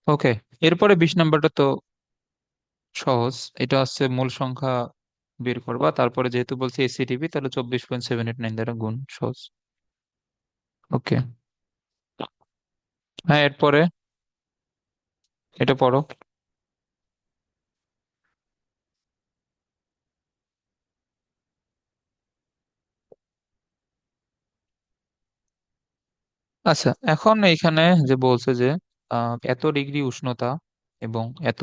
ওকে, এরপরে 20 নাম্বারটা তো সহজ। এটা হচ্ছে মূল সংখ্যা বের করবা, তারপরে যেহেতু বলছি এসিটিভি, তাহলে 24.789 দ্বারা গুণ, সহজ। ওকে, হ্যাঁ এরপরে এটা পড়ো। আচ্ছা, এখন এইখানে যে বলছে যে এত ডিগ্রি উষ্ণতা এবং এত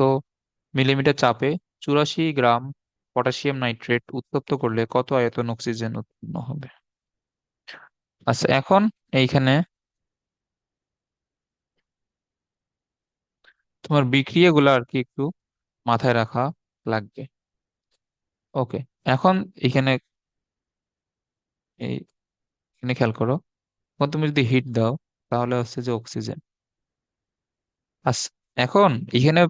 মিলিমিটার চাপে 84 গ্রাম পটাশিয়াম নাইট্রেট উত্তপ্ত করলে কত আয়তন অক্সিজেন উৎপন্ন হবে। আচ্ছা, এখন এইখানে তোমার বিক্রিয়াগুলো আর কি একটু মাথায় রাখা লাগবে। ওকে, এখন এখানে এই এখানে খেয়াল করো। এখন তুমি যদি হিট দাও তাহলে হচ্ছে যে অক্সিজেন। আচ্ছা, এখন এখানে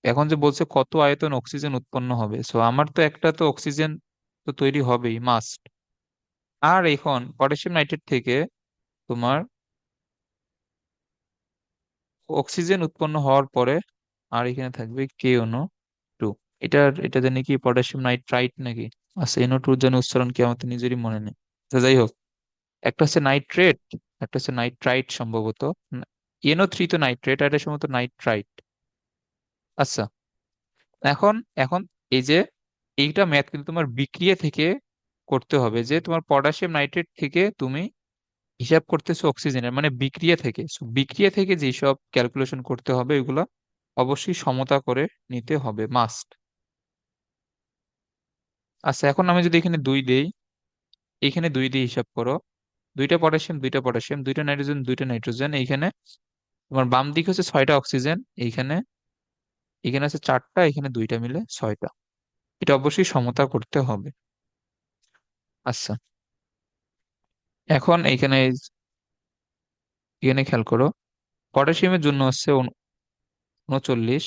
এখন যে বলছে কত আয়তন অক্সিজেন উৎপন্ন হবে, সো আমার তো একটা তো অক্সিজেন তো তৈরি হবেই, মাস্ট। আর এখন পটাশিয়াম নাইট্রেট থেকে তোমার অক্সিজেন উৎপন্ন হওয়ার পরে আর এখানে থাকবে KNO2। এটা জানি কি পটাশিয়াম নাইট্রাইট নাকি? আচ্ছা, NO2 যেন উচ্চারণ কি আমার তো নিজেরই মনে নেই। আচ্ছা, যাই হোক, একটা হচ্ছে নাইট্রেট, একটা হচ্ছে নাইট্রাইট সম্ভবত। NO3 তো নাইট্রেট, আর এটা সম্ভবত নাইট্রাইট। আচ্ছা, এখন এখন এই যে এইটা ম্যাথ কিন্তু তোমার বিক্রিয়া থেকে করতে হবে, যে তোমার পটাশিয়াম নাইট্রেট থেকে তুমি হিসাব করতেছো অক্সিজেনের, মানে বিক্রিয়া থেকে। So, বিক্রিয়া থেকে যেসব ক্যালকুলেশন করতে হবে এগুলো অবশ্যই সমতা করে নিতে হবে, মাস্ট। আচ্ছা, এখন আমি যদি এখানে দুই দেই, এখানে দুই দিয়ে হিসাব করো। দুইটা পটাশিয়াম, দুইটা পটাশিয়াম, দুইটা নাইট্রোজেন, দুইটা নাইট্রোজেন। এইখানে তোমার বাম দিকে হচ্ছে 6টা অক্সিজেন, এইখানে এখানে আছে 4টা, এখানে দুইটা মিলে 6টা। এটা অবশ্যই সমতা করতে হবে। আচ্ছা, এখন এইখানে এখানে খেয়াল করো। পটাশিয়ামের জন্য হচ্ছে 39,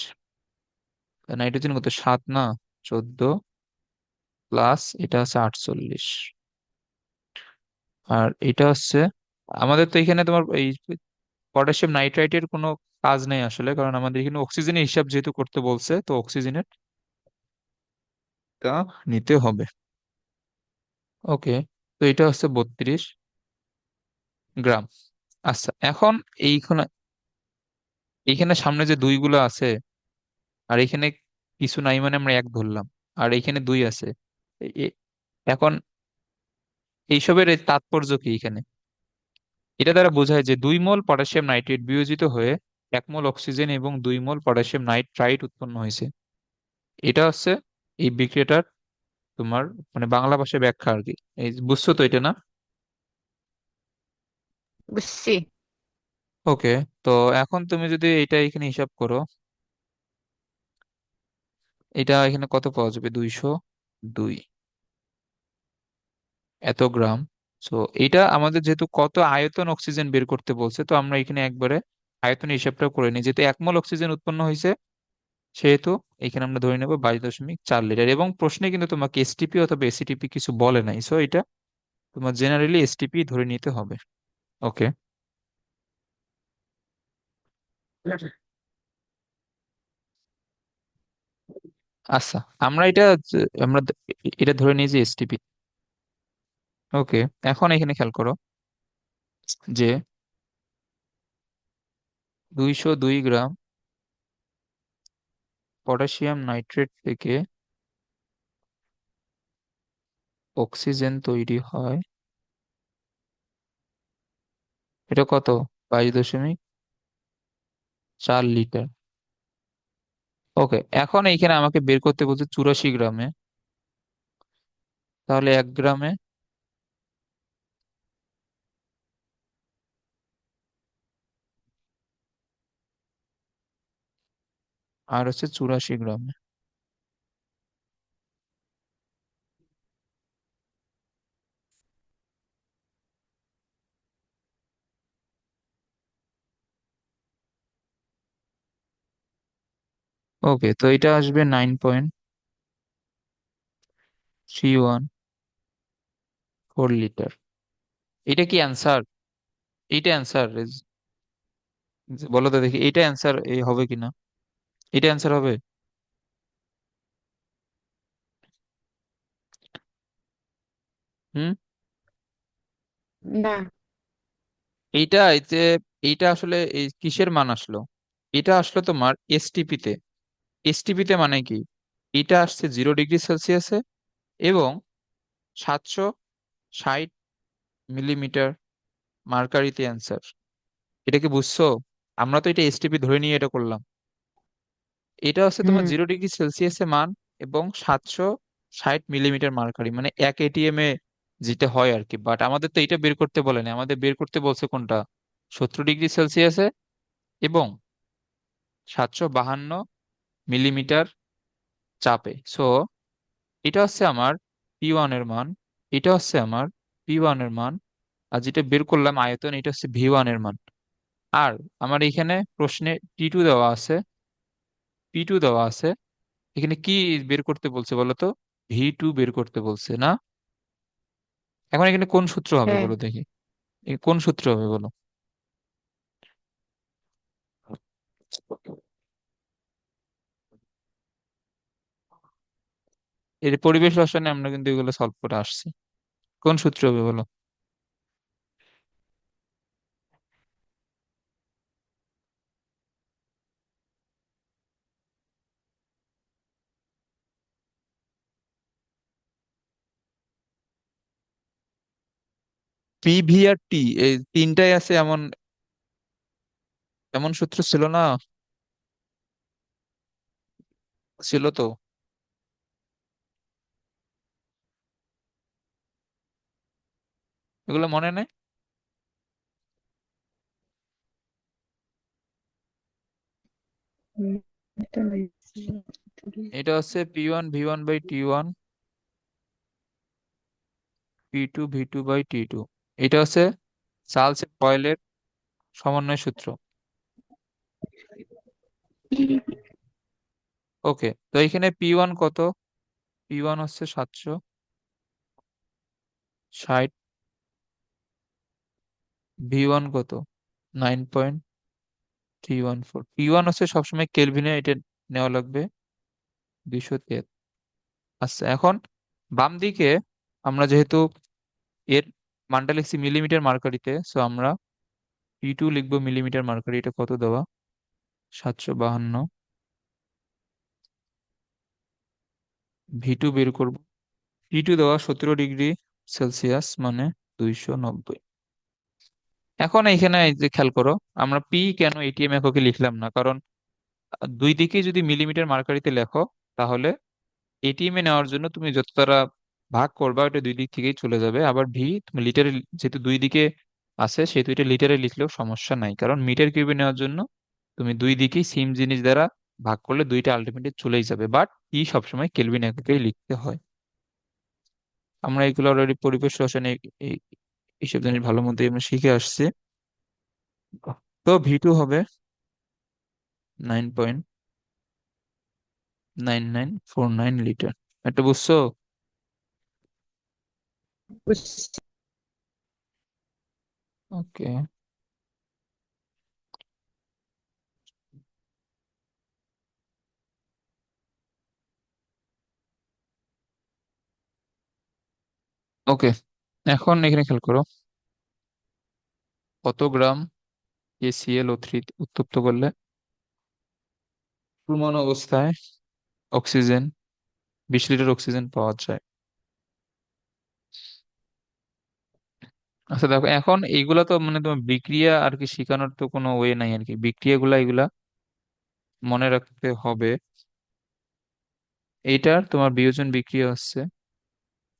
নাইট্রোজেন কত, 7 না, 14, প্লাস এটা হচ্ছে 48। আর এটা হচ্ছে আমাদের তো এখানে তোমার এই পটাশিয়াম নাইট্রাইটের কোনো কাজ নেই আসলে, কারণ আমাদের এখানে অক্সিজেনের হিসাব যেহেতু করতে বলছে, তো অক্সিজেনের টা নিতে হবে। ওকে, তো এটা হচ্ছে 32 গ্রাম। আচ্ছা, এখন এইখানে এইখানে সামনে যে দুইগুলো আছে, আর এখানে কিছু নাই মানে আমরা এক ধরলাম, আর এইখানে দুই আছে। এ- এ- এখন এইসবের এই তাৎপর্য কি এখানে? এটা দ্বারা বোঝায় যে 2 মোল পটাশিয়াম নাইট্রেট বিয়োজিত হয়ে 1 মোল অক্সিজেন এবং 2 মোল পটাশিয়াম নাইট্রাইট উৎপন্ন হয়েছে। এটা হচ্ছে এই বিক্রিয়াটার তোমার মানে বাংলা ভাষায় ব্যাখ্যা আর কি। এই বুঝছো তো এটা, না? বুঝছি। ওকে, তো এখন তুমি যদি এটা এখানে হিসাব করো, এটা এখানে কত পাওয়া যাবে, 202 এত গ্রাম। তো এটা আমাদের যেহেতু কত আয়তন অক্সিজেন বের করতে বলছে, তো আমরা এখানে একবারে আয়তনের হিসাবটা করে নিই। যেহেতু 1 মোল অক্সিজেন উৎপন্ন হয়েছে, সেহেতু এখানে আমরা ধরে নেবো 22.4 লিটার। এবং প্রশ্নে কিন্তু তোমাকে এসটিপি অথবা এসিটিপি কিছু বলে নাই, সো এটা তোমার জেনারেলি এসটিপি ধরে নিতে হবে। ওকে, আচ্ছা, আমরা এটা আমরা এটা ধরে নিই যে এসটিপি। ওকে, এখন এখানে খেয়াল করো যে 202 গ্রাম পটাশিয়াম নাইট্রেট থেকে অক্সিজেন তৈরি হয়, এটা কত, 22.4 লিটার। ওকে, এখন এইখানে আমাকে বের করতে বলছে 84 গ্রামে, তাহলে 1 গ্রামে আর হচ্ছে 84 গ্রামে। ওকে, তো এটা আসবে 9.314 লিটার। এটা কি অ্যান্সার? এইটা অ্যান্সার? বলো তো দেখি, এটা অ্যান্সার হবে কিনা? এটা অ্যান্সার হবে? হুম। না। এইটা এই যে এইটা আসলে এই কিসের মান আসলো? এটা আসলো তোমার এসটিপি তে। এসটিপি তে মানে কি? এটা আসছে 0 ডিগ্রি সেলসিয়াসে এবং 760 মিলিমিটার মার্কারিতে অ্যান্সার। এটা কি বুঝছো? আমরা তো এটা এসটিপি ধরে নিয়ে এটা করলাম। এটা হচ্ছে তোমার হুম। 0 ডিগ্রি সেলসিয়াসে মান এবং 760 মিলিমিটার মার্কারি, মানে 1 ATM এ যেটা হয় আর কি। বাট আমাদের তো এটা বের করতে বলেনি, আমাদের বের করতে বলছে কোনটা? 70 ডিগ্রি সেলসিয়াসে এবং 752 মিলিমিটার চাপে। সো এটা হচ্ছে আমার P1 এর মান, এটা হচ্ছে আমার P1 এর মান, আর যেটা বের করলাম আয়তন, এটা হচ্ছে V1 এর মান। আর আমার এখানে প্রশ্নে T2 দেওয়া আছে, P2 দেওয়া আছে। এখানে কি বের করতে বলছে বলো তো? V2 বের করতে বলছে না? এখন এখানে কোন সূত্র হবে হ্যাঁ। বলো দেখি? কোন সূত্র হবে বলো? এর পরিবেশ রসায়নে আমরা কিন্তু এগুলো সলভ করে আসছি। কোন সূত্র হবে বলো? PV আর টি, এই তিনটাই আছে এমন এমন সূত্র ছিল না? ছিল তো। এগুলো মনে নেই? হুম, এটা নেই। এটা হচ্ছে P1 V1/T1, P2 V2/T2। এটা হচ্ছে চার্লস বয়েলের সমন্বয় সূত্র। ওকে, তো এখানে P1 কত? P1 হচ্ছে 760। V1 কত? 9.314। P1 হচ্ছে সবসময় কেলভিনে, এটা নেওয়া লাগবে 213। আচ্ছা, এখন বাম দিকে আমরা যেহেতু এর মানটা লিখছি মিলিমিটার মার্কারিতে, সো আমরা P2 লিখবো মিলিমিটার মার্কারি। এটা কত দেওয়া? 752। V2 বের করব। P2 দেওয়া 17 ডিগ্রি সেলসিয়াস, মানে 290। এখন এইখানে এই যে খেয়াল করো, আমরা পি কেন এটিএম এককে লিখলাম না? কারণ দুই দিকে যদি মিলিমিটার মার্কারিতে লেখো, তাহলে এটিএম এ নেওয়ার জন্য তুমি যত তারা ভাগ করবা ওটা দুই দিক থেকেই চলে যাবে। আবার ভি তুমি লিটারে, যেহেতু দুই দিকে আছে সেহেতু এটা লিটারে লিখলেও সমস্যা নাই, কারণ মিটার কিউবে নেওয়ার জন্য তুমি দুই দিকেই সেম জিনিস দ্বারা ভাগ করলে দুইটা আলটিমেটলি চলেই যাবে। বাট ই সবসময় কেলভিন এককেই লিখতে হয়। আমরা এগুলো অলরেডি পরিবেশ রসায়নে এই এইসব জিনিস ভালো মতো আমরা শিখে আসছি। তো V2 হবে 9.9949 লিটার। এটা বুঝছো? বুঝছি। ওকে। ওকে, এখন এখানে খেয়াল করো, কত গ্রাম KClO3 উত্তপ্ত করলে ঘূর্ণন অবস্থায় অক্সিজেন 20 লিটার অক্সিজেন পাওয়া যায়? আচ্ছা দেখো, এখন এইগুলা তো মানে তোমার বিক্রিয়া আর কি শেখানোর তো কোনো ওয়ে নাই আর কি। বিক্রিয়াগুলা এগুলা মনে রাখতে হবে। এইটার তোমার বিয়োজন বিক্রিয়া হচ্ছে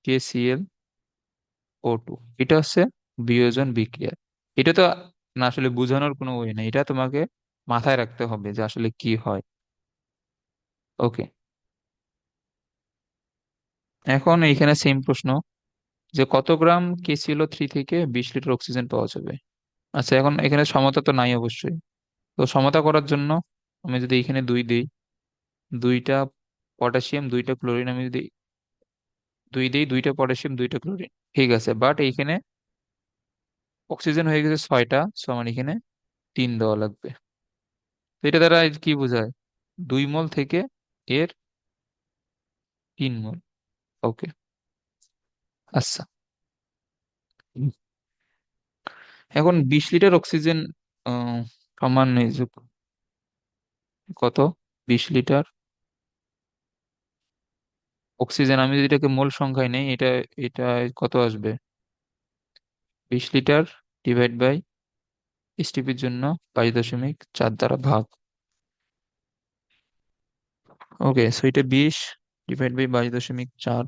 KClO2। এটা হচ্ছে বিয়োজন বিক্রিয়া। এটা তো না আসলে বোঝানোর কোনো ওয়ে নাই, এটা তোমাকে মাথায় রাখতে হবে যে আসলে কি হয়। ওকে, এখন এইখানে সেম প্রশ্ন, যে কত গ্রাম KClO3 থেকে 20 লিটার অক্সিজেন পাওয়া যাবে? আচ্ছা, এখন এখানে সমতা তো নাই অবশ্যই। তো সমতা করার জন্য আমি যদি এখানে দুই দিই, দুইটা পটাশিয়াম দুইটা ক্লোরিন, আমি যদি দুই দিই, দুইটা পটাশিয়াম দুইটা ক্লোরিন, ঠিক আছে। বাট এইখানে অক্সিজেন হয়ে গেছে 6টা, সো আমার এখানে 3 দেওয়া লাগবে। তো এটা দ্বারা কি বোঝায়? 2 মোল থেকে এর 3 মোল। ওকে। আচ্ছা, এখন 20 লিটার অক্সিজেন আহ, সমান এই যে কত, 20 লিটার অক্সিজেন, আমি যদি এটাকে মোল সংখ্যায় নেই, এটা এটা কত আসবে? 20 লিটার ডিভাইড বাই এসটিপির জন্য 22.4 দ্বারা ভাগ। ওকে, সো এটা 20 ডিভাইড বাই 22.4,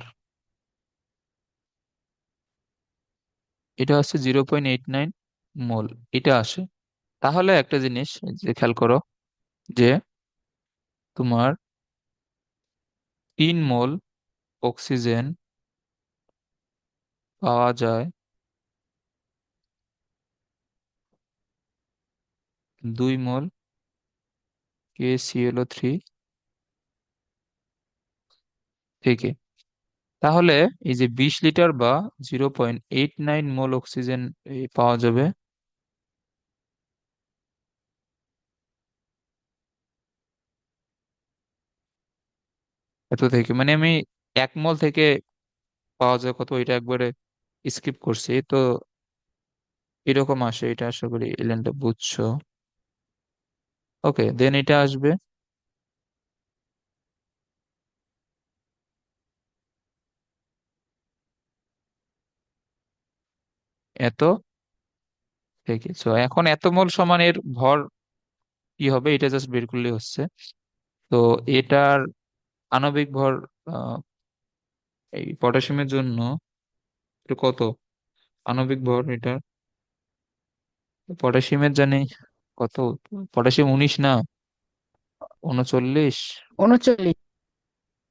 এটা হচ্ছে 0.89 মোল, এটা আসে। তাহলে একটা জিনিস যে খেয়াল করো, যে তোমার 3 মোল অক্সিজেন পাওয়া যায় 2 মোল KClO3 থেকে। তাহলে এই যে 20 লিটার বা 0.89 মোল অক্সিজেন পাওয়া যাবে এত থেকে, মানে আমি 1 মোল থেকে পাওয়া যায় কত, এটা একবারে স্কিপ করছি তো। এরকম আসে, এটা আশা করি এলেনটা বুঝছো। ওকে, দেন এটা আসবে এত থেকে। সো এখন এত মোল সমান এর ভর কি হবে, এটা জাস্ট বের করলে হচ্ছে। তো এটার আণবিক ভর আহ, এই পটাশিয়ামের জন্য এটা কত, আণবিক ভর এটা পটাশিয়ামের জানি কত, পটাশিয়াম 19 না, 39, 39।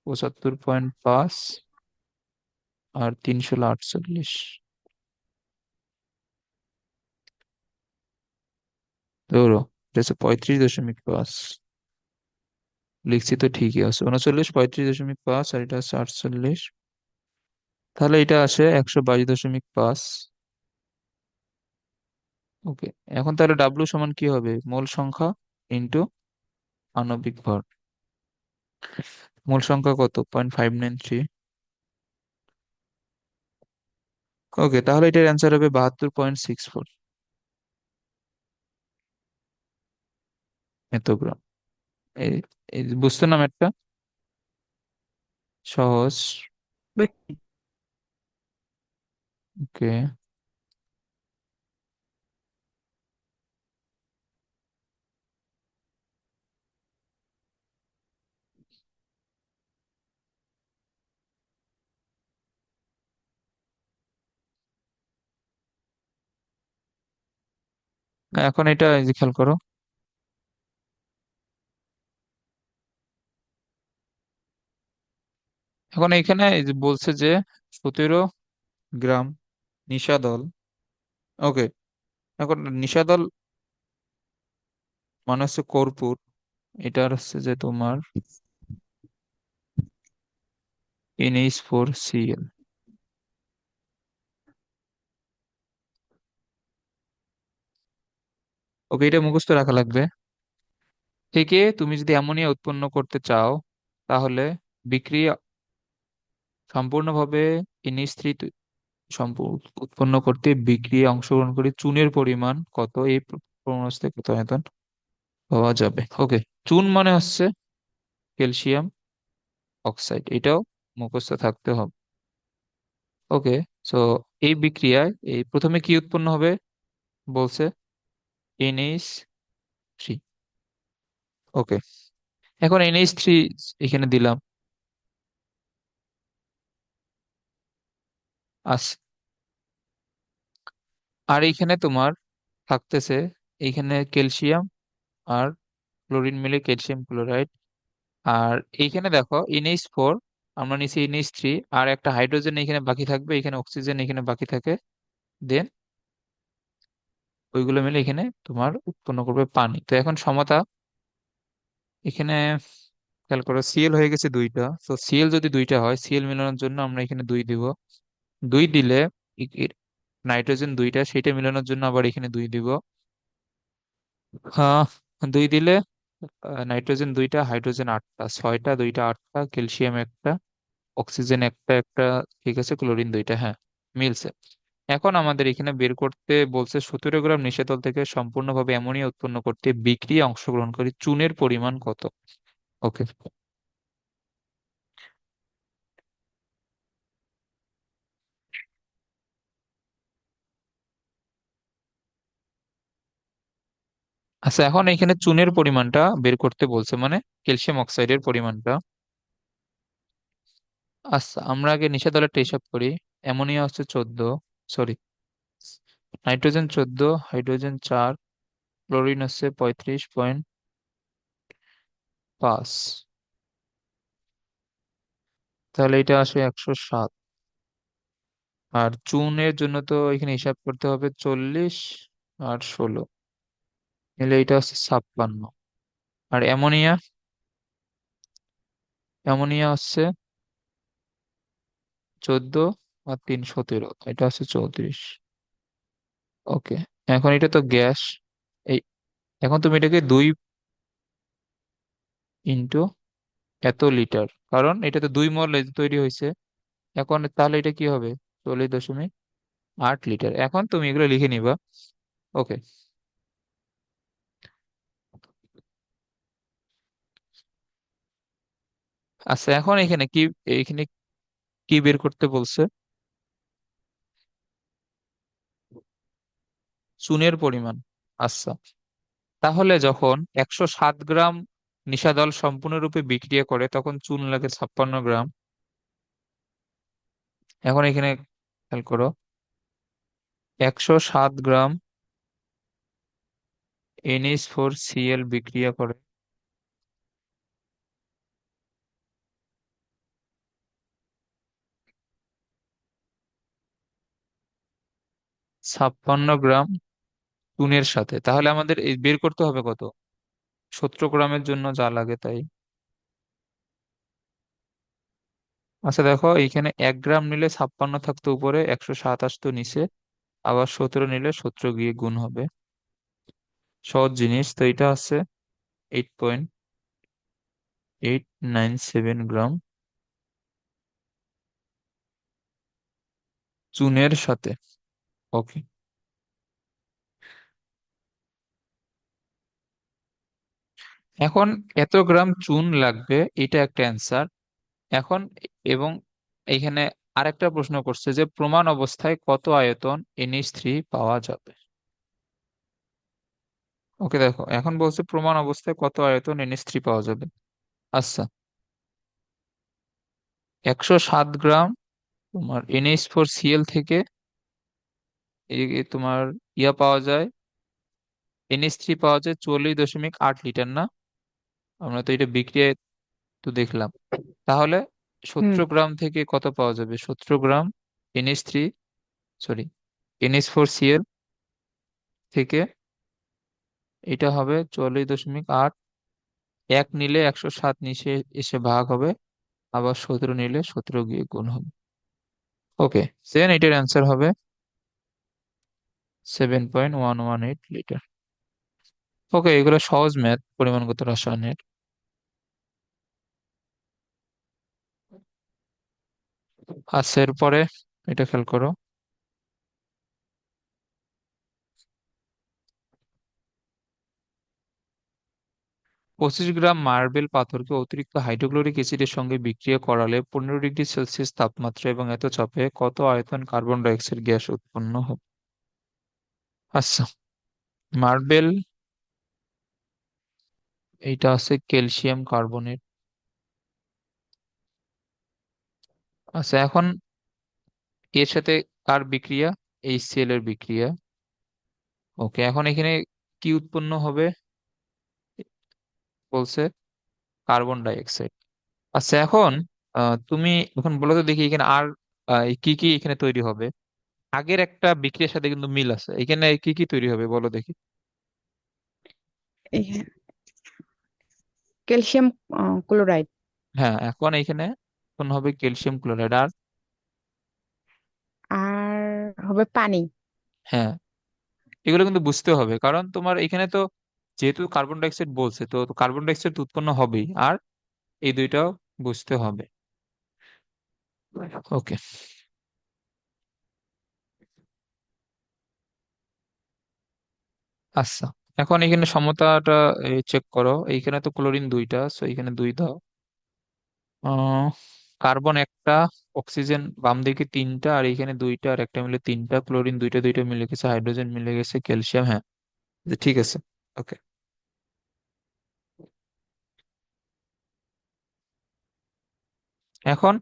75.5, আর 348। ধরো এটা হচ্ছে 35.5, লিখছি তো ঠিকই আছে, 39, 35.5, আর এটা হচ্ছে 48। তাহলে এটা আসে 122.5। ওকে, এখন তাহলে ডাব্লু সমান কি হবে, মোল সংখ্যা ইন্টু আণবিক ভর। মোল সংখ্যা কত, 0.593। ওকে, তাহলে এটার অ্যান্সার হবে 72.64, এত গ্রাম। এই এই বুঝতে না ম্যাথটা সহজ। ওকে, এখন এটা এই যে খেয়াল করো, এখন এখানে এই যে বলছে যে 17 গ্রাম নিশাদল। ওকে, এখন নিশাদল মানে হচ্ছে কর্পূর, এটার হচ্ছে যে তোমার NH4Cl। ওকে, এটা মুখস্থ রাখা লাগবে। থেকে তুমি যদি অ্যামোনিয়া উৎপন্ন করতে চাও, তাহলে বিক্রিয়া সম্পূর্ণভাবে NH3 উৎপন্ন করতে বিক্রিয়া অংশগ্রহণ করে চুনের পরিমাণ কত, এই প্রশ্নে কত আয়তন পাওয়া যাবে। ওকে, চুন মানে হচ্ছে ক্যালসিয়াম অক্সাইড, এটাও মুখস্থ থাকতে হবে। ওকে, সো এই বিক্রিয়ায় এই প্রথমে কি উৎপন্ন হবে বলছে, NH3। ওকে, এখন NH3 এখানে দিলাম। আচ্ছা, আর এইখানে তোমার থাকতেছে এইখানে ক্যালসিয়াম আর ক্লোরিন মিলে ক্যালসিয়াম ক্লোরাইড। আর এইখানে দেখো NH4, আমরা নিচে NH3, আর একটা হাইড্রোজেন এখানে বাকি থাকবে, এখানে অক্সিজেন এখানে বাকি থাকে। দেন ওইগুলো মিলে এখানে তোমার উৎপন্ন করবে পানি। তো এখন সমতা এখানে খেয়াল করো, Cl হয়ে গেছে 2টা। তো Cl যদি 2টা হয়, Cl মেলানোর জন্য আমরা এখানে 2 দিব। 2 দিলে নাইট্রোজেন 2টা, সেটা মেলানোর জন্য আবার এখানে 2 দিব। হ্যাঁ, 2 দিলে নাইট্রোজেন দুইটা, হাইড্রোজেন আটটা, ছয়টা, দুইটা আটটা, ক্যালসিয়াম একটা, অক্সিজেন একটা একটা, ঠিক আছে, ক্লোরিন দুইটা, হ্যাঁ, মিলছে। এখন আমাদের এখানে বের করতে বলছে 17 গ্রাম নিষেতল থেকে সম্পূর্ণভাবে অ্যামোনিয়া উৎপন্ন করতে বিক্রিয়া অংশগ্রহণকারী চুনের পরিমাণ কত? ওকে। আচ্ছা, এখন এখানে চুনের পরিমাণটা বের করতে বলছে, মানে ক্যালসিয়াম অক্সাইডের পরিমাণটা। আচ্ছা, আমরা আগে নিষেধলেরটা হিসাব করি। অ্যামোনিয়া হচ্ছে 14, সরি, নাইট্রোজেন 14, হাইড্রোজেন 4, ক্লোরিন হচ্ছে 35.5, তাহলে এটা আসে 107। আর চুনের জন্য তো এখানে হিসাব করতে হবে 40 আর 16, নিলে এটা হচ্ছে 56। আর অ্যামোনিয়া, অ্যামোনিয়া হচ্ছে 14 আর 3 17, এটা হচ্ছে 34। ওকে, এখন এটা তো গ্যাস। এই, এখন তুমি এটাকে 2 ইন্টু এত লিটার, কারণ এটা তো 2 মোল তৈরি হয়েছে। এখন তাহলে এটা কি হবে? 40.8 লিটার। এখন তুমি এগুলো লিখে নিবা। ওকে। আচ্ছা, এখন এখানে কি বের করতে বলছে? চুনের পরিমাণ। আচ্ছা, তাহলে যখন 107 গ্রাম নিশাদল সম্পূর্ণরূপে বিক্রিয়া করে তখন চুন লাগে 56 গ্রাম। এখন এখানে খেয়াল করো, 107 গ্রাম NH4Cl বিক্রিয়া করে ছাপ্পান্ন গ্রাম চুনের সাথে, তাহলে আমাদের এই বের করতে হবে কত? 17 গ্রামের জন্য যা লাগে তাই। আচ্ছা দেখো, এইখানে 1 গ্রাম নিলে 56 থাকতো উপরে, 107 আসতো নিচে, আবার 17 নিলে 17 গিয়ে গুণ হবে। সহজ জিনিস তো, এটা আছে 8.897 গ্রাম চুনের সাথে। ওকে। এখন এত গ্রাম চুন লাগবে, এটা একটা অ্যান্সার। এখন এবং এইখানে আরেকটা প্রশ্ন করছে যে প্রমাণ অবস্থায় কত আয়তন NH3 পাওয়া যাবে। ওকে, দেখো এখন বলছে প্রমাণ অবস্থায় কত আয়তন NH3 পাওয়া যাবে। আচ্ছা, 107 গ্রাম তোমার NH4Cl থেকে এই তোমার পাওয়া যায়, NH3 পাওয়া যায় 40.8 লিটার, না? আমরা তো এটা বিক্রিয়ায় তো দেখলাম। তাহলে হুম। 17 গ্রাম থেকে কত পাওয়া যাবে? 17 গ্রাম NH3, সরি, NH4Cl থেকে এটা হবে 40.8, এক নিলে 107 নিচে এসে ভাগ হবে, আবার 17 নিলে 17 গিয়ে গুণ হবে। ওকে, সেন এটার অ্যান্সার হবে 7.118 লিটার। ওকে, এগুলো সহজ ম্যাথ, পরিমাণগত রসায়নের। আচ্ছা, এরপরে এটা খেয়াল করো, 25 গ্রাম মার্বেল পাথরকে অতিরিক্ত হাইড্রোক্লোরিক অ্যাসিডের সঙ্গে বিক্রিয়া করালে 15 ডিগ্রি সেলসিয়াস তাপমাত্রা এবং এত চাপে কত আয়তন কার্বন ডাই অক্সাইড গ্যাস উৎপন্ন হবে? আচ্ছা, মার্বেল, এইটা আছে ক্যালসিয়াম কার্বনেট। আচ্ছা, এখন এর সাথে কার বিক্রিয়া? HCl এর বিক্রিয়া। ওকে, এখন এখানে কি উৎপন্ন হবে বলছে? কার্বন ডাই অক্সাইড। আচ্ছা, এখন তুমি এখন বলো তো দেখি এখানে আর কি কি এখানে তৈরি হবে। আগের একটা বিক্রিয়ার সাথে কিন্তু মিল আছে, এখানে কি কি তৈরি হবে বলো দেখি। Calcium chloride. হ্যাঁ, এখন এখানে এখন হবে ক্যালসিয়াম ক্লোরাইড। আর আর হবে পানি। হ্যাঁ, এগুলো কিন্তু বুঝতে হবে, কারণ তোমার এখানে তো যেহেতু কার্বন ডাইঅক্সাইড বলছে, তো কার্বন ডাইঅক্সাইড উৎপন্ন হবেই, আর এই দুইটাও বুঝতে হবে। ওকে। আচ্ছা, এখন এখানে সমতাটা চেক করো। এইখানে তো ক্লোরিন দুইটা, সো এখানে দুই দাও। আহ কার্বন একটা, অক্সিজেন বাম দিকে তিনটা, আর এখানে দুইটা আর একটা মিলে তিনটা, ক্লোরিন দুইটা দুইটা মিলে গেছে, হাইড্রোজেন মিলে গেছে, ক্যালসিয়াম, হ্যাঁ। ঠিক আছে। ওকে। এখন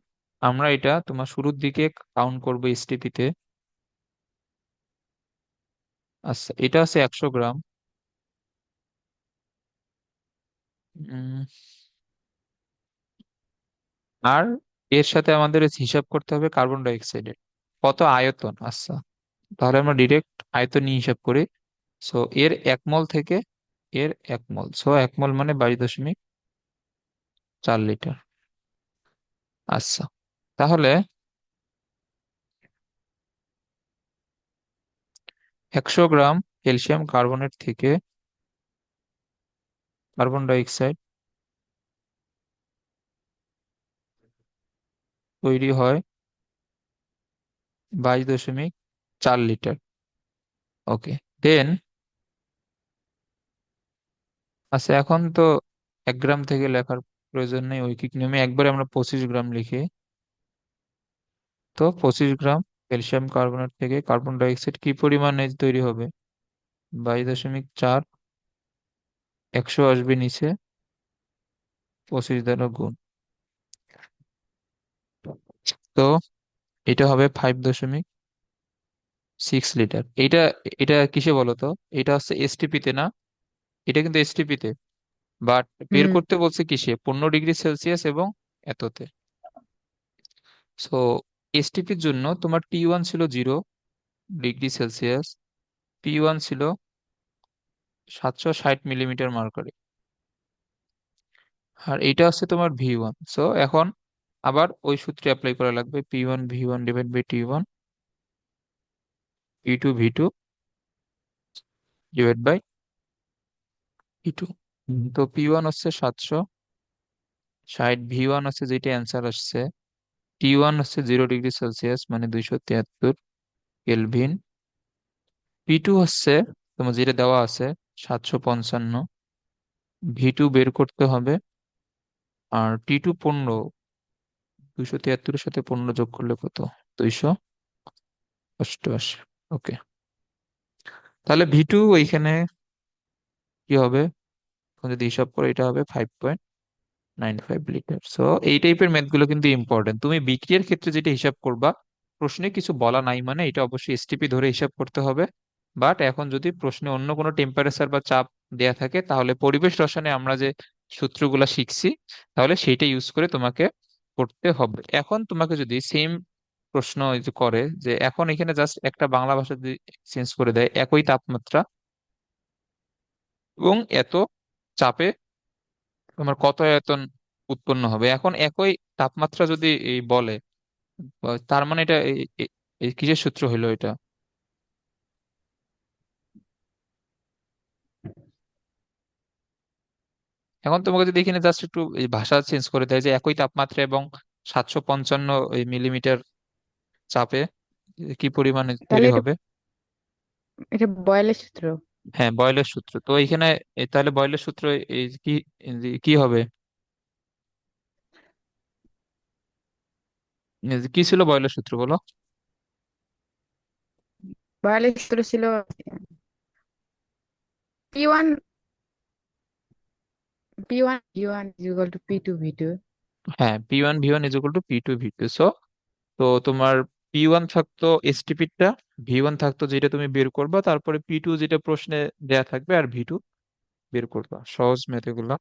আমরা এটা তোমার শুরুর দিকে কাউন্ট করবো এসটিপি তে। আচ্ছা, এটা আছে 100 গ্রাম। উম, আর এর সাথে আমাদের হিসাব করতে হবে কার্বন ডাই অক্সাইডের কত আয়তন। আচ্ছা, তাহলে আমরা ডিরেক্ট আয়তন নিয়ে হিসাব করি। সো এর 1 মোল থেকে এর 1 মোল, সো 1 মোল মানে 22.4 লিটার। আচ্ছা, তাহলে 100 গ্রাম ক্যালসিয়াম কার্বনেট থেকে কার্বন ডাই অক্সাইড তৈরি হয় 22.4 লিটার। ওকে, দেন আচ্ছা, এখন তো 1 গ্রাম থেকে লেখার প্রয়োজন নেই, ঐকিক নিয়মে একবারে আমরা 25 গ্রাম লিখি। তো 25 গ্রাম ক্যালসিয়াম কার্বনেট থেকে কার্বন ডাই অক্সাইড কি পরিমাণে তৈরি হবে? 22.4, 100 আসবে নিচে, 25 দ্বারা গুণ। তো এটা হবে 5.6 লিটার। এটা এটা কিসে বলো তো? এটা হচ্ছে এসটিপি তে না? এটা কিন্তু এসটিপি তে, বাট বের হুম। করতে বলছে কিসে? 15 ডিগ্রি সেলসিয়াস এবং এততে। সো এসটিপির জন্য তোমার টি ওয়ান ছিল 0 ডিগ্রি সেলসিয়াস, পি ওয়ান ছিল 760 মিলিমিটার মার্কারি, আর এইটা হচ্ছে তোমার ভি ওয়ান। সো এখন আবার ওই সূত্রে অ্যাপ্লাই করা লাগবে, P one divide by T one, P two divide by P two. তো পি ওয়ান হচ্ছে 760, ভি ওয়ান হচ্ছে যেটা অ্যান্সার আসছে, টি ওয়ান হচ্ছে 0 ডিগ্রি সেলসিয়াস মানে 273 কেলভিন, পি টু হচ্ছে তোমার যেটা দেওয়া আছে 755, ভি টু বের করতে হবে। আর টি টু 15, 273-এর সাথে 15 যোগ করলে কত? 288। ওকে, তাহলে ভি টু ওইখানে কি হবে? এখন যদি হিসাব করে, এটা হবে 5.95 লিটার। সো এই টাইপের ম্যাথ গুলো কিন্তু ইম্পর্টেন্ট। তুমি বিক্রিয়ার ক্ষেত্রে যেটা হিসাব করবা, প্রশ্নে কিছু বলা নাই মানে এটা অবশ্যই এসটিপি ধরে হিসাব করতে হবে। বাট এখন যদি প্রশ্নে অন্য কোনো টেম্পারেচার বা চাপ দেয়া থাকে, তাহলে পরিবেশ রসায়নে আমরা যে সূত্রগুলা শিখছি, তাহলে সেইটা ইউজ করে তোমাকে করতে হবে। এখন তোমাকে যদি সেম প্রশ্ন এই যে করে, যে এখন এখানে জাস্ট একটা বাংলা ভাষা যদি চেঞ্জ করে দেয়, একই তাপমাত্রা এবং এত চাপে তোমার কত আয়তন উৎপন্ন হবে, এখন একই তাপমাত্রা যদি এই বলে, তার মানে এটা এই কিসের সূত্র হইলো এটা? এখন তোমাকে যদি এখানে জাস্ট একটু এই ভাষা চেঞ্জ করে দেয়, যে একই তাপমাত্রা এবং 755 মিলিমিটার চাপে কি পরিমাণে তাহলে তৈরি এটা হবে? এটা বয়েলের সূত্র। হ্যাঁ, বয়লের সূত্র। তো এখানে তাহলে বয়লের সূত্র এই কি, কি হবে? কি ছিল বয়লের সূত্র বলো? বয়েলের সূত্র ছিল P1 P1 is equal to P2 V2. হ্যাঁ, P1 V1 = P2 V2। So তো তোমার পি ওয়ান থাকতো এসটিপিটা, ভি ওয়ান থাকতো যেটা তুমি বের করবা, তারপরে পি টু যেটা প্রশ্নে দেয়া থাকবে, আর ভি টু বের করবা। সহজ ম্যাথ এগুলা।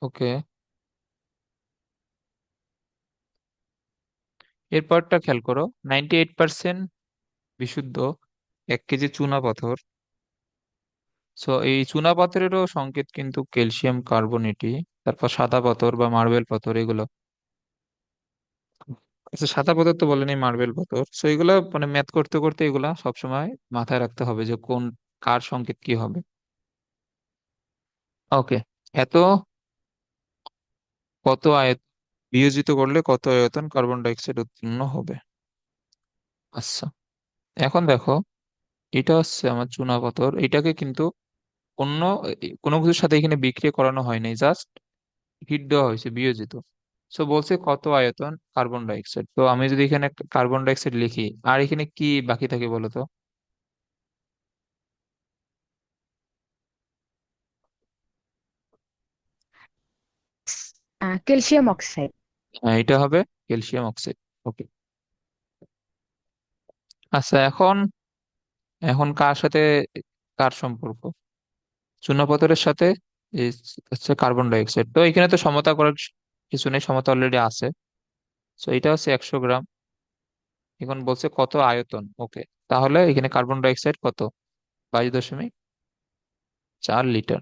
ওকে, এরপরটা খেয়াল করো। 98% বিশুদ্ধ 1 কেজি চুনা পাথর। সো এই চুনা পাথরেরও সংকেত কিন্তু ক্যালসিয়াম কার্বনেটই। তারপর সাদা পাথর বা মার্বেল পাথর এগুলো। আচ্ছা, সাদা পাথর তো বলেনি, মার্বেল পাথর। সো এগুলা মানে ম্যাথ করতে করতে এগুলা সবসময় মাথায় রাখতে হবে যে কোন কার সংকেত কি হবে। ওকে, এত কত আয়তন বিয়োজিত করলে কত আয়তন কার্বন ডাই অক্সাইড উৎপন্ন হবে। আচ্ছা, এখন দেখো, এটা হচ্ছে আমার চুনা পাথর। এটাকে কিন্তু অন্য কোনো কিছুর সাথে এখানে বিক্রিয়া করানো হয় নাই, জাস্ট হিট দেওয়া হয়েছে, বিয়োজিত। সো বলছে কত আয়তন কার্বন ডাই অক্সাইড। তো আমি যদি এখানে একটা কার্বন ডাই অক্সাইড লিখি, আর এখানে কি বাকি থাকে বলো তো? Calcium oxide. হ্যাঁ, এটা হবে ক্যালসিয়াম অক্সাইড। ওকে। আচ্ছা, এখন এখন কার সাথে কার সম্পর্ক? চুনাপাথরের সাথে এই হচ্ছে কার্বন ডাই অক্সাইড। তো এখানে তো সমতা করার কিছু নেই, সমতা অলরেডি আছে। তো এটা হচ্ছে 100 গ্রাম। এখন বলছে কত আয়তন। ওকে, তাহলে এখানে কার্বন ডাই অক্সাইড কত? 22.4 লিটার।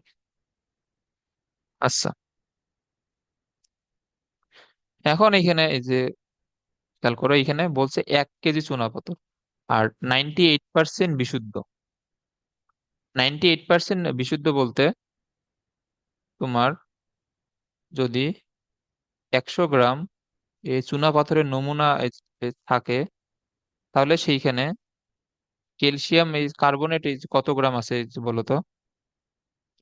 আচ্ছা, এখন এখানে এই যে খেয়াল করো, এখানে বলছে 1 কেজি চুনাপাথর আর 98% বিশুদ্ধ। 98% বিশুদ্ধ বলতে তোমার যদি 100 গ্রাম এই চুনা পাথরের নমুনা থাকে, তাহলে সেইখানে ক্যালসিয়াম এই কার্বনেট এই যে কত গ্রাম আছে এই যে বলো তো?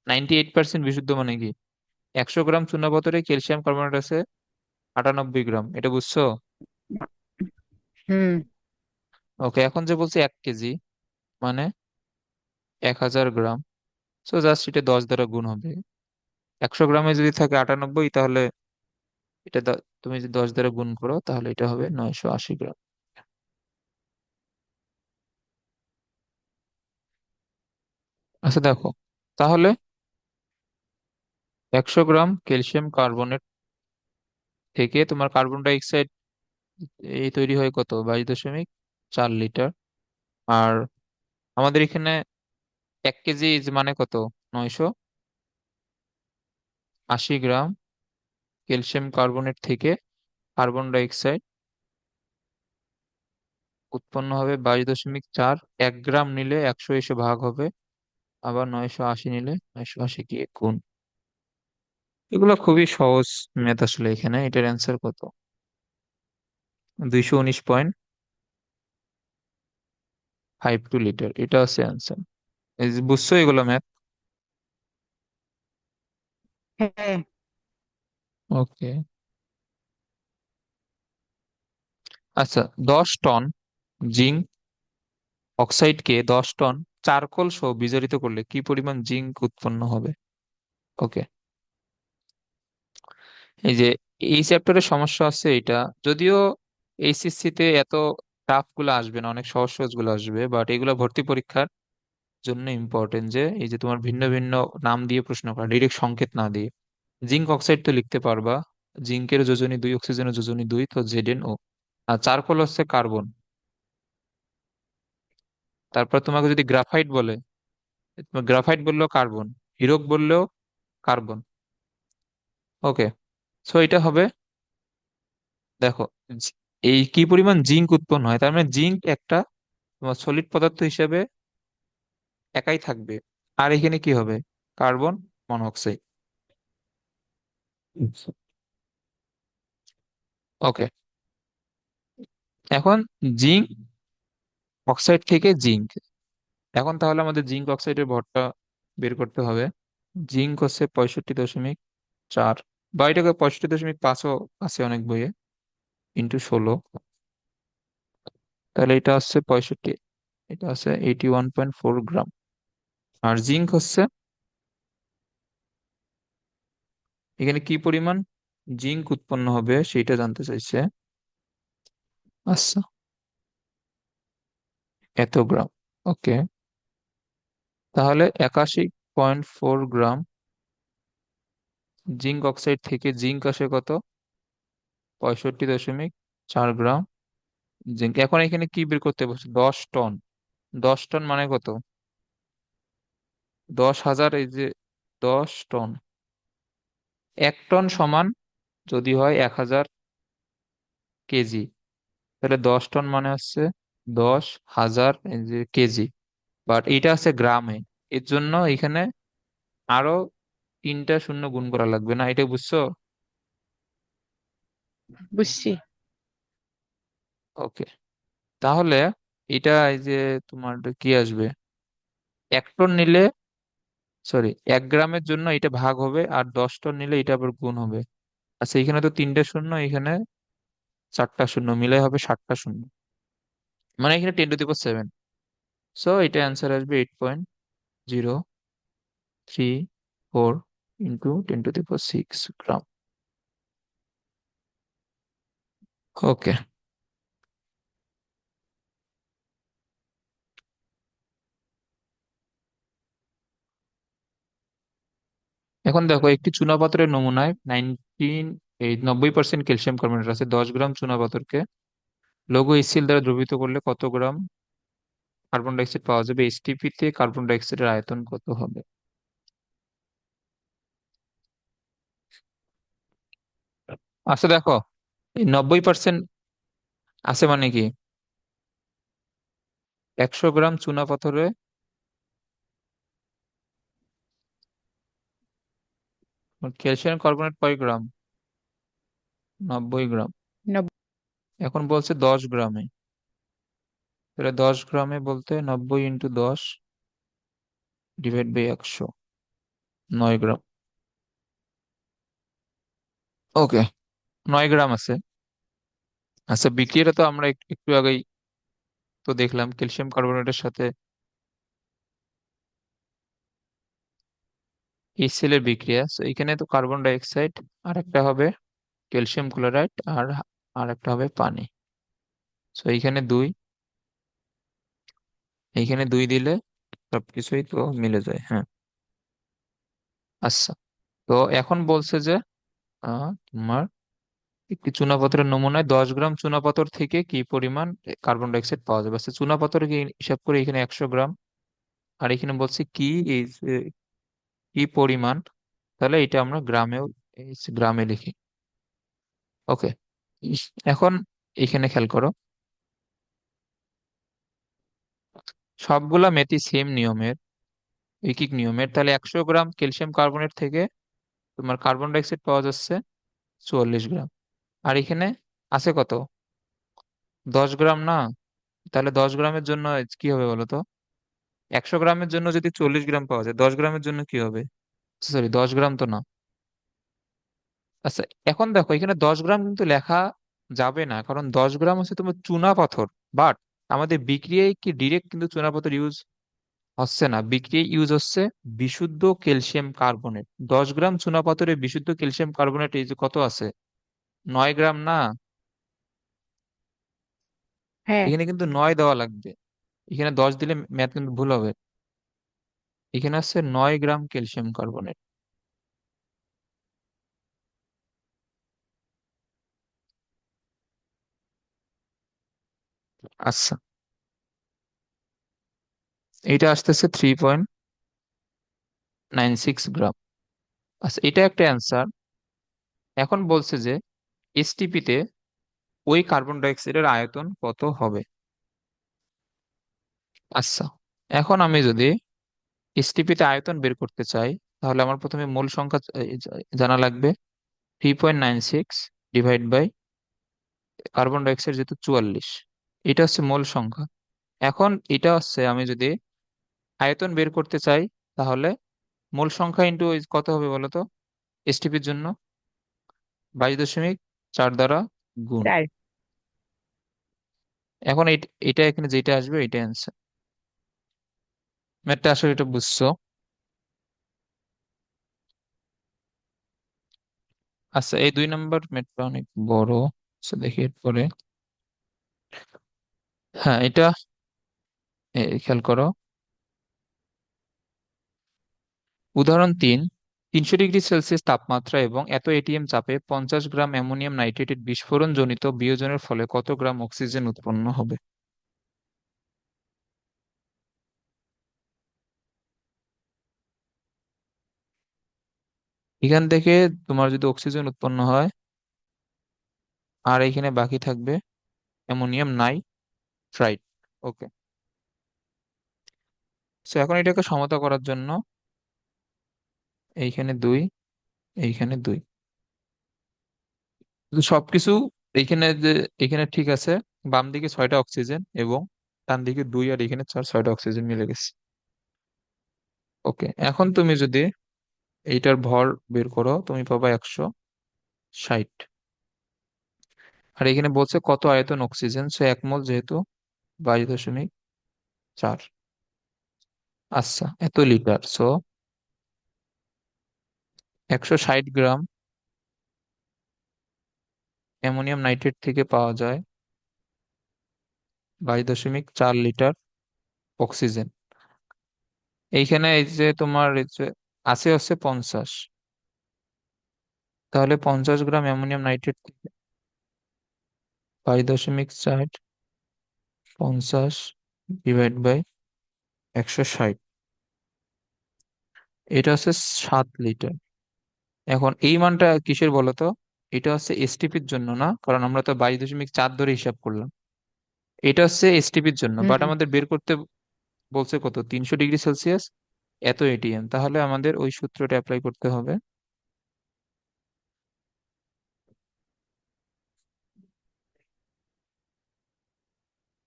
98% বিশুদ্ধ মানে কি? 100 গ্রাম চুনা পাথরে ক্যালসিয়াম কার্বনেট আছে 98 গ্রাম, এটা বুঝছো? হুম। ওকে, এখন যে বলছে 1 কেজি মানে 1000 গ্রাম। সো জাস্ট এটা 10 দ্বারা গুণ হবে। 100 গ্রামে যদি থাকে 98, তাহলে এটা তুমি যদি 10 দ্বারা গুণ করো তাহলে এটা হবে 980 গ্রাম। আচ্ছা দেখো, তাহলে 100 গ্রাম ক্যালসিয়াম কার্বনেট থেকে তোমার কার্বন ডাই অক্সাইড এই তৈরি হয় কত? 22.4 লিটার। আর আমাদের এখানে 1 কেজি মানে কত? 980 গ্রাম ক্যালসিয়াম কার্বনেট থেকে কার্বন ডাই অক্সাইড উৎপন্ন হবে 22.4। 1 গ্রাম নিলে 100 এসে ভাগ হবে, আবার 980 নিলে 980 কি গুণ। এগুলো খুবই সহজ ম্যাথ আসলে। এখানে এটার অ্যান্সার কত? 219.52 লিটার, এটা আছে অ্যান্সার। এই যে বুঝছো এগুলো ম্যাথ? হ্যাঁ। ওকে। আচ্ছা, 10 টন জিঙ্ক অক্সাইডকে 10 টন চারকোল সহ বিজারিত করলে কি পরিমাণ জিঙ্ক উৎপন্ন হবে? ওকে, এই যে এই চ্যাপ্টারের সমস্যা আছে এটা। যদিও এইচএসসি তে এত টাফ গুলো আসবে না, অনেক সহজ সহজ গুলো আসবে, বাট এগুলো ভর্তি পরীক্ষার জন্য ইম্পর্টেন্ট। যে এই যে তোমার ভিন্ন ভিন্ন নাম দিয়ে প্রশ্ন করা, ডিরেক্ট সংকেত না দিয়ে। জিঙ্ক অক্সাইড তো লিখতে পারবা, জিঙ্কের যোজনী 2, অক্সিজেনের যোজনী 2, তো ZnO। আর চারকোল হচ্ছে কার্বন। তারপর তোমাকে যদি গ্রাফাইট বলে, গ্রাফাইট বললেও কার্বন, হিরক বললেও কার্বন। ওকে, সো এটা হবে, দেখো, জি- এই কি পরিমাণ জিঙ্ক উৎপন্ন হয়, তার মানে জিঙ্ক একটা তোমার সলিড পদার্থ হিসেবে একাই থাকবে। আর এখানে কি হবে? Carbon monoxide. ওকে, এখন জিঙ্ক অক্সাইড থেকে জিঙ্ক। এখন তাহলে আমাদের জিঙ্ক অক্সাইডের ভরটা বের করতে হবে। জিঙ্ক হচ্ছে 65.4, বা এটাকে 65.5ও আছে অনেক বইয়ে, ইন্টু 16। তাহলে এটা হচ্ছে 65, এটা আছে 81.4 গ্রাম। আর জিঙ্ক হচ্ছে, এখানে কি পরিমাণ জিঙ্ক উৎপন্ন হবে সেটা জানতে চাইছে। আচ্ছা, এত গ্রাম। ওকে, তাহলে 81.4 গ্রাম জিঙ্ক অক্সাইড থেকে জিঙ্ক আসে কত? 65.4 গ্রাম জিঙ্ক। এখন এখানে কি বের করতে বলছে? 10 টন। 10 টন মানে কত? 10,000, এই যে 10 টন। 1 টন সমান যদি হয় 1000 কেজি, তাহলে 10 টন মানে হচ্ছে 10,000 এই যে কেজি, বাট এটা আছে গ্রামে। এর জন্য এখানে আরো 3টা শূন্য গুণ করা লাগবে, না এটা বুঝছো? বুঝছি। ওকে, তাহলে এটা এই যে তোমার কি আসবে, 1 টন নিলে, সরি 1 গ্রামের জন্য এটা ভাগ হবে, আর 10 টন নিলে এটা আবার গুণ হবে। আচ্ছা এখানে তো 3টা শূন্য, এখানে 4টা শূন্য মিলে হবে 7টা শূন্য, মানে এখানে 10⁻⁷। সো এটা অ্যান্সার আসবে 8.034 × 10⁻⁶ গ্রাম। ওকে, এখন দেখো একটি চুনাপাথরের নমুনায় 90% ক্যালসিয়াম কার্বনেট আছে। 10 গ্রাম চুনাপাথরকে লৌহ HCl দ্বারা দ্রবীভূত করলে কত গ্রাম কার্বন ডাই অক্সাইড পাওয়া যাবে? এসটিপি তে কার্বন ডাই অক্সাইডের আয়তন কত হবে? আচ্ছা দেখো, এই 90% আছে মানে কি, 100 গ্রাম চুনা পাথরে ক্যালসিয়াম কার্বনেট কয় গ্রাম? 90 গ্রাম। নব- এখন বলছে 10 গ্রামে, তাহলে 10 গ্রামে বলতে 90 × 10 ডিভাইড বাই 100, 9 গ্রাম। ওকে, 9 গ্রাম আছে। আচ্ছা বিক্রিয়াটা তো আমরা একটু আগেই তো দেখলাম, ক্যালসিয়াম কার্বনেটের সাথে HCl এর বিক্রিয়া। তো এখানে তো কার্বন ডাই অক্সাইড, আর একটা হবে ক্যালসিয়াম ক্লোরাইড, আর আর একটা হবে পানি। তো এইখানে 2, এইখানে 2 দিলে সবকিছুই তো মিলে যায়, হ্যাঁ। আচ্ছা, তো এখন বলছে যে তোমার একটি চুনাপাথরের নমুনায় 10 গ্রাম চুনাপাথর থেকে কি পরিমাণ কার্বন ডাই অক্সাইড পাওয়া যাবে? আচ্ছা চুনাপাথরকে হিসাব করে এখানে 100 গ্রাম, আর এখানে বলছে কি এই যে কি পরিমাণ, তাহলে এটা আমরা গ্রামেও, এই যে গ্রামে লিখি। ওকে, এখন এখানে খেয়াল করো, সবগুলা মেথই সেম নিয়মের, একই নিয়মের। তাহলে 100 গ্রাম ক্যালসিয়াম কার্বনেট থেকে তোমার কার্বন ডাই অক্সাইড পাওয়া যাচ্ছে 44 গ্রাম। আর এখানে আছে কত, 10 গ্রাম না? তাহলে 10 গ্রামের জন্য কি হবে বলো তো? 100 গ্রামের জন্য যদি 40 গ্রাম পাওয়া যায়, 10 গ্রামের জন্য কি হবে? সরি 10 গ্রাম তো না। আচ্ছা এখন দেখো, এখানে 10 গ্রাম কিন্তু লেখা যাবে না, কারণ 10 গ্রাম হচ্ছে তোমার চুনা পাথর। বাট আমাদের বিক্রিয়ায় কি ডিরেক্ট কিন্তু চুনা পাথর ইউজ হচ্ছে না, বিক্রিয়ায় ইউজ হচ্ছে বিশুদ্ধ ক্যালসিয়াম কার্বনেট। 10 গ্রাম চুনা পাথরে বিশুদ্ধ ক্যালসিয়াম কার্বনেট এই যে কত আছে, 9 গ্রাম না? হ্যাঁ। এখানে কিন্তু 9 দেওয়া লাগবে, এখানে 10 দিলে ম্যাথ কিন্তু ভুল হবে। এখানে আছে 9 গ্রাম ক্যালসিয়াম কার্বনেট। আচ্ছা, এটা আসতেছে 3.96 গ্রাম। আচ্ছা এটা একটা অ্যান্সার। এখন বলছে যে এসটিপি তে ওই কার্বন ডাই অক্সাইডের আয়তন কত হবে? আচ্ছা, এখন আমি যদি এসটিপি তে আয়তন বের করতে চাই, তাহলে আমার প্রথমে মোল সংখ্যা জানা লাগবে। 3.96 ডিভাইড বাই কার্বন ডাই অক্সাইড যেহেতু 44, এটা হচ্ছে মোল সংখ্যা। এখন এটা হচ্ছে আমি যদি আয়তন বের করতে চাই, তাহলে মোল সংখ্যা ইন্টু কত হবে বলো তো এসটিপির জন্য? 22.4 দ্বারা গুণ। স্যার। এখন এটা এখানে যেটা আসবে এটা অ্যান্সার। ম্যাথটা আসলে এটা বুঝছো? আচ্ছা এই 2 নম্বর ম্যাথটা অনেক বড়। আচ্ছা দেখি এরপরে, হ্যাঁ এটা খেয়াল করো। উদাহরণ 3, 300 ডিগ্রি সেলসিয়াস তাপমাত্রা এবং এত এটিএম চাপে 50 গ্রাম অ্যামোনিয়াম নাইট্রেটের বিস্ফোরণ জনিত বিয়োজনের ফলে কত গ্রাম অক্সিজেন উৎপন্ন হবে? এখান থেকে তোমার যদি অক্সিজেন উৎপন্ন হয়, আর এখানে বাকি থাকবে অ্যামোনিয়াম নাইট্রাইট। ওকে, সো এখন এটাকে সমতা করার জন্য এইখানে 2, এইখানে 2, সবকিছু এইখানে যে, এখানে ঠিক আছে। বাম দিকে 6টা অক্সিজেন এবং ডান দিকে 2 আর এখানে 4, 6টা অক্সিজেন মিলে গেছে। ওকে, এখন তুমি যদি এইটার ভর বের করো তুমি পাবা 160। আর এখানে বলছে কত আয়তন অক্সিজেন, সো 1 মোল যেহেতু 22.4। আচ্ছা, এত লিটার, সো 160 গ্রাম অ্যামোনিয়াম নাইট্রেট থেকে পাওয়া যায় 22.4 লিটার অক্সিজেন। এইখানে এই যে তোমার এই যে আছে হচ্ছে 50, তাহলে 50 গ্রাম অ্যামোনিয়াম নাইট্রেট থেকে 22.4, 50 / 160, এটা হচ্ছে 7 লিটার। এখন এই মানটা কিসের বলো তো? এটা হচ্ছে এসটিপির জন্য না, কারণ আমরা তো 22.4 ধরে হিসাব করলাম। এটা হচ্ছে এসটিপির জন্য, বাট হুম। আমাদের বের করতে বলছে কত, 300 ডিগ্রি সেলসিয়াস, এত এটিএম। তাহলে আমাদের ওই সূত্রটা অ্যাপ্লাই করতে হবে।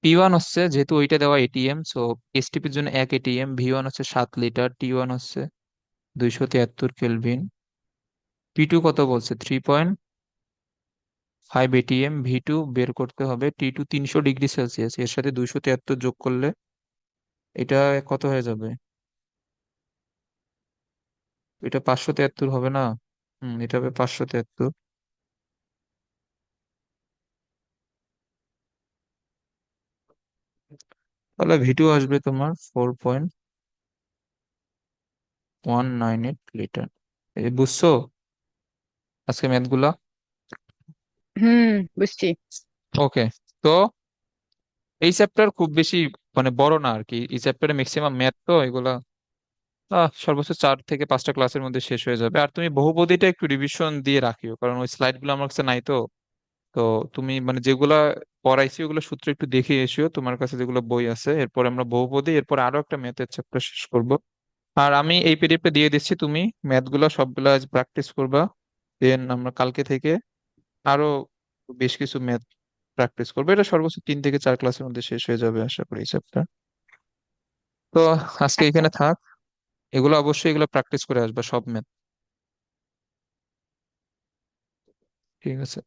P1 হচ্ছে, যেহেতু ওইটা দেওয়া এটিএম, সো এসটিপির জন্য 1 এটিএম, V1 হচ্ছে 7 লিটার, T1 হচ্ছে 273 কেলভিন, P2 কত বলছে 3.5 এটিএম, V2 বের করতে হবে, T2 300 ডিগ্রি সেলসিয়াস, এর সাথে 273 যোগ করলে এটা কত হয়ে যাবে? এটা 573 হবে না? এটা হবে 573। তাহলে V2 আসবে তোমার 4.198 লিটার। এই বুঝছো আজকে ম্যাথ গুলা? হুম, বুঝছি। ওকে, তো এই চ্যাপ্টার খুব বেশি মানে বড় না আর কি। এই চ্যাপ্টারে ম্যাক্সিমাম ম্যাথ তো এগুলা সর্বোচ্চ 4 থেকে 5টা ক্লাসের মধ্যে শেষ হয়ে যাবে। আর তুমি বহুপদীটা একটু রিভিশন দিয়ে রাখিও, কারণ ওই স্লাইড গুলো আমার কাছে নাই তো। তো তুমি মানে যেগুলা পড়াইছি ওগুলো সূত্র একটু দেখে এসিও তোমার কাছে যেগুলো বই আছে। এরপর আমরা বহুপদী, এরপর আরো একটা ম্যাথের চ্যাপ্টার শেষ করব। আর আমি এই পিডিএফটা দিয়ে দিচ্ছি, তুমি ম্যাথ গুলো সবগুলা প্র্যাকটিস করবা। দেন আমরা কালকে থেকে আরো বেশ কিছু ম্যাথ প্র্যাকটিস করবো। এটা সর্বোচ্চ 3 থেকে 4 ক্লাসের মধ্যে শেষ হয়ে যাবে আশা করি এই চ্যাপ্টার। তো আজকে আচ্ছা। এখানে থাক। এগুলো অবশ্যই এগুলো প্র্যাকটিস করে আসবা সব ম্যাথ। ঠিক আছে।